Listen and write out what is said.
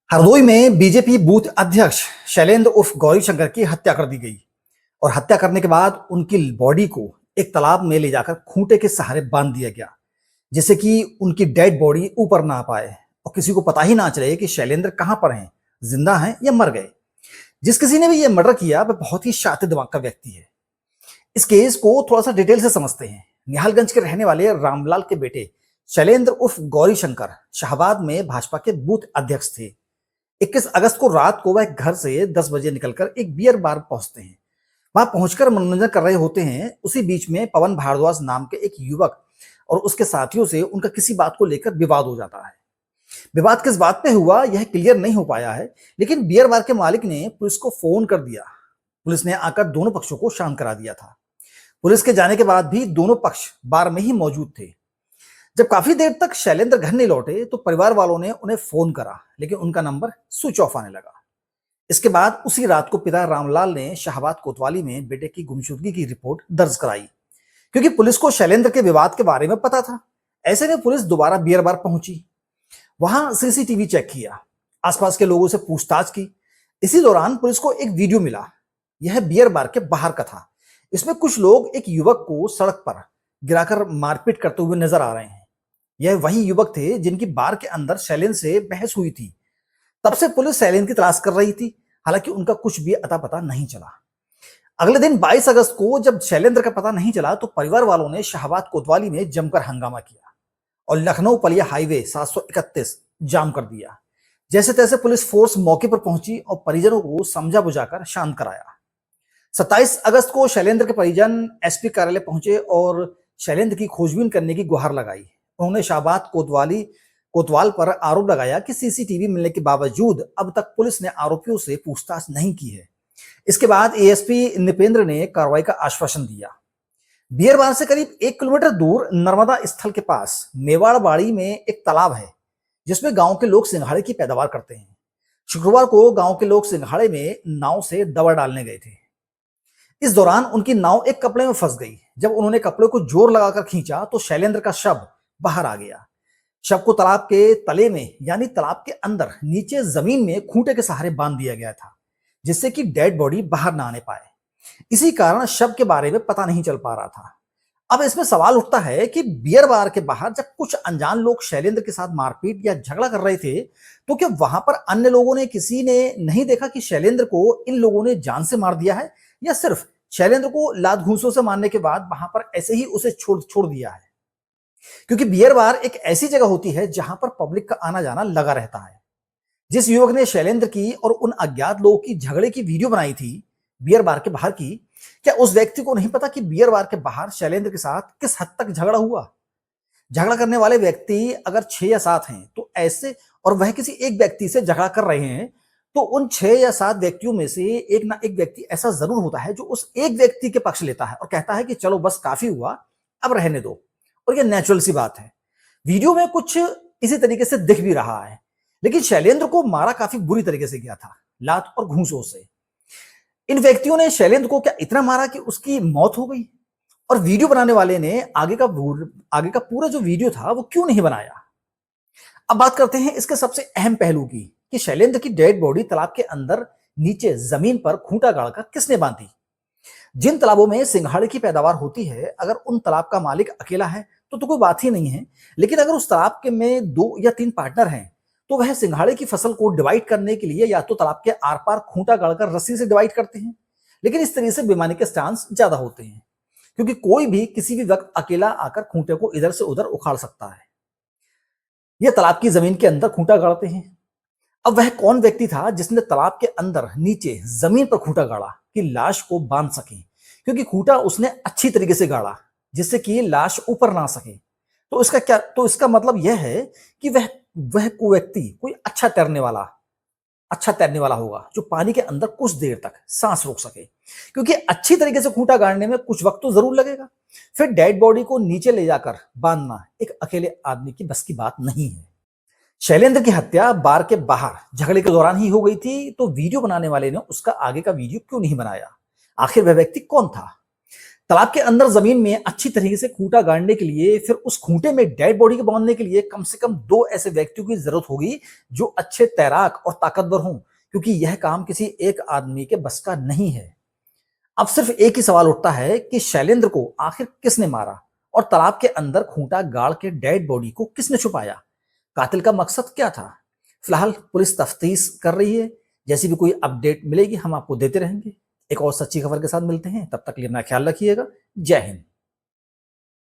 हरदोई में BJP booth अध्यक्ष शैलेंद्र उर्फ गौरीशंकर की हत्या कर दी गई और हत्या करने के बाद उनकी बॉडी को एक तालाब में ले जाकर खूंटे के सहारे बांध दिया गया, जिससे कि उनकी डेड बॉडी ऊपर ना आ पाए और किसी को पता ही ना चले कि शैलेंद्र कहां पर हैं, जिंदा हैं या मर गए। जिस किसी ने भी ये मर्डर किया वह बहुत ही शातिर दिमाग का व्यक्ति है। इस केस को थोड़ा सा डिटेल से समझते हैं। निहालगंज के रहने वाले रामलाल के बेटे शैलेंद्र उर्फ गौरीशंकर शाहबाद में भाजपा के बूथ अध्यक्ष थे। 21 अगस्त को रात को वह घर से 10 बजे निकलकर एक बियर बार पहुंचते हैं। वहां पहुंचकर मनोरंजन कर रहे होते हैं। उसी बीच में पवन भारद्वाज नाम के एक युवक और उसके साथियों से उनका किसी बात को लेकर विवाद हो जाता है। विवाद किस बात पे हुआ यह क्लियर नहीं हो पाया है, लेकिन बियर बार के मालिक ने पुलिस को फोन कर दिया। पुलिस ने आकर दोनों पक्षों को शांत करा दिया था। पुलिस के जाने के बाद भी दोनों पक्ष बार में ही मौजूद थे। जब काफी देर तक शैलेंद्र घर नहीं लौटे तो परिवार वालों ने उन्हें फोन करा, लेकिन उनका नंबर स्विच ऑफ आने लगा। इसके बाद उसी रात को पिता रामलाल ने शाहबाद कोतवाली में बेटे की गुमशुदगी की रिपोर्ट दर्ज कराई, क्योंकि पुलिस को शैलेंद्र के विवाद के बारे में पता था। ऐसे में पुलिस दोबारा बियर बार पहुंची, वहां सीसीटीवी चेक किया, आसपास के लोगों से पूछताछ की। इसी दौरान पुलिस को एक वीडियो मिला। यह बियर बार के बाहर का था। इसमें कुछ लोग एक युवक को सड़क पर गिराकर मारपीट करते हुए नजर आ रहे हैं। यह वही युवक थे जिनकी बार के अंदर शैलेंद्र से बहस हुई थी। तब से पुलिस शैलेंद्र की तलाश कर रही थी, हालांकि उनका कुछ भी अता पता नहीं चला। अगले दिन 22 अगस्त को जब शैलेंद्र का पता नहीं चला तो परिवार वालों ने शाहबाद कोतवाली में जमकर हंगामा किया और लखनऊ पलिया हाईवे 731 जाम कर दिया। जैसे तैसे पुलिस फोर्स मौके पर पहुंची और परिजनों को समझा बुझाकर शांत कराया। 27 अगस्त को शैलेंद्र के परिजन एसपी कार्यालय पहुंचे और शैलेंद्र की खोजबीन करने की गुहार लगाई। उन्होंने शाहबाद कोतवाल पर आरोप लगाया कि सीसीटीवी मिलने के बावजूद अब तक पुलिस ने आरोपियों से पूछताछ नहीं की है। इसके बाद एएसपी निपेंद्र ने कार्रवाई का आश्वासन दिया। बियर बार से करीब 1 किलोमीटर दूर नर्मदा स्थल के पास मेवाड़बाड़ी में एक तालाब है, जिसमें गांव के लोग सिंघाड़े की पैदावार करते हैं। शुक्रवार को गांव के लोग सिंघाड़े में नाव से दवा डालने गए थे। इस दौरान उनकी नाव एक कपड़े में फंस गई। जब उन्होंने कपड़े को जोर लगाकर खींचा तो शैलेंद्र का शव बाहर आ गया। शव को तालाब के तले में यानी तालाब के अंदर नीचे जमीन में खूंटे के सहारे बांध दिया गया था, जिससे कि डेड बॉडी बाहर ना आने पाए। इसी कारण शव के बारे में पता नहीं चल पा रहा था। अब इसमें सवाल उठता है कि बियर बार के बाहर जब कुछ अनजान लोग शैलेंद्र के साथ मारपीट या झगड़ा कर रहे थे, तो क्या वहां पर अन्य लोगों ने किसी ने नहीं देखा कि शैलेंद्र को इन लोगों ने जान से मार दिया है, या सिर्फ शैलेंद्र को लात घूंसों से मारने के बाद वहां पर ऐसे ही उसे छोड़ दिया है? क्योंकि बियर बार एक ऐसी जगह होती है जहां पर पब्लिक का आना जाना लगा रहता है। जिस युवक ने शैलेंद्र की और उन अज्ञात लोगों की झगड़े की वीडियो बनाई थी बियर बार के बाहर की, क्या उस व्यक्ति को नहीं पता कि बियर बार के बाहर शैलेंद्र के साथ किस हद तक झगड़ा हुआ? झगड़ा करने वाले व्यक्ति अगर 6 या 7 हैं तो ऐसे, और वह किसी एक व्यक्ति से झगड़ा कर रहे हैं, तो उन 6 या 7 व्यक्तियों में से एक ना एक व्यक्ति ऐसा जरूर होता है जो उस एक व्यक्ति के पक्ष लेता है और कहता है कि चलो बस काफी हुआ, अब रहने दो। और ये नेचुरल सी बात है। वीडियो में कुछ इसी तरीके से दिख भी रहा है, लेकिन शैलेंद्र को मारा काफी बुरी तरीके से गया था, लात और घूंसों से। इन व्यक्तियों ने शैलेंद्र को क्या इतना मारा कि उसकी मौत हो गई? और वीडियो बनाने वाले ने आगे का पूरा जो वीडियो था वो क्यों नहीं बनाया? अब बात करते हैं इसके सबसे अहम पहलू की कि शैलेंद्र की डेड बॉडी तालाब के अंदर नीचे जमीन पर खूंटा गाड़कर किसने बांधी। जिन तालाबों में सिंघाड़े की पैदावार होती है, अगर उन तालाब का मालिक अकेला है तो कोई बात ही नहीं है, लेकिन अगर उस तालाब के में 2 या 3 पार्टनर हैं तो वह सिंघाड़े की फसल को डिवाइड करने के लिए या तो तालाब के आर पार खूंटा गाड़कर रस्सी से डिवाइड करते हैं, लेकिन इस तरीके से बेईमानी के चांस ज्यादा होते हैं, क्योंकि कोई भी किसी भी वक्त अकेला आकर खूंटे को इधर से उधर उखाड़ सकता है। यह तालाब की जमीन के अंदर खूंटा गाड़ते हैं। अब वह कौन व्यक्ति था जिसने तालाब के अंदर नीचे जमीन पर खूंटा गाड़ा कि लाश को बांध सके, क्योंकि खूंटा उसने अच्छी तरीके से गाड़ा जिससे कि लाश ऊपर ना सके। तो इसका मतलब यह है कि वह को व्यक्ति कोई अच्छा तैरने वाला होगा जो पानी के अंदर कुछ देर तक सांस रोक सके, क्योंकि अच्छी तरीके से खूंटा गाड़ने में कुछ वक्त तो जरूर लगेगा। फिर डेड बॉडी को नीचे ले जाकर बांधना एक अकेले आदमी की बस की बात नहीं है। शैलेंद्र की हत्या बार के बाहर झगड़े के दौरान ही हो गई थी, तो वीडियो बनाने वाले ने उसका आगे का वीडियो क्यों नहीं बनाया? आखिर वह व्यक्ति कौन था? तालाब के अंदर जमीन में अच्छी तरीके से खूंटा गाड़ने के लिए, फिर उस खूंटे में डेड बॉडी को बांधने के लिए कम से कम 2 ऐसे व्यक्तियों की जरूरत होगी जो अच्छे तैराक और ताकतवर हों, क्योंकि यह काम किसी एक आदमी के बस का नहीं है। अब सिर्फ एक ही सवाल उठता है कि शैलेंद्र को आखिर किसने मारा और तालाब के अंदर खूंटा गाड़ के डेड बॉडी को किसने छुपाया? कातिल का मकसद क्या था? फिलहाल पुलिस तफ्तीश कर रही है। जैसी भी कोई अपडेट मिलेगी हम आपको देते रहेंगे। एक और सच्ची खबर के साथ मिलते हैं, तब तक के लिए अपना ख्याल रखिएगा। जय हिंद।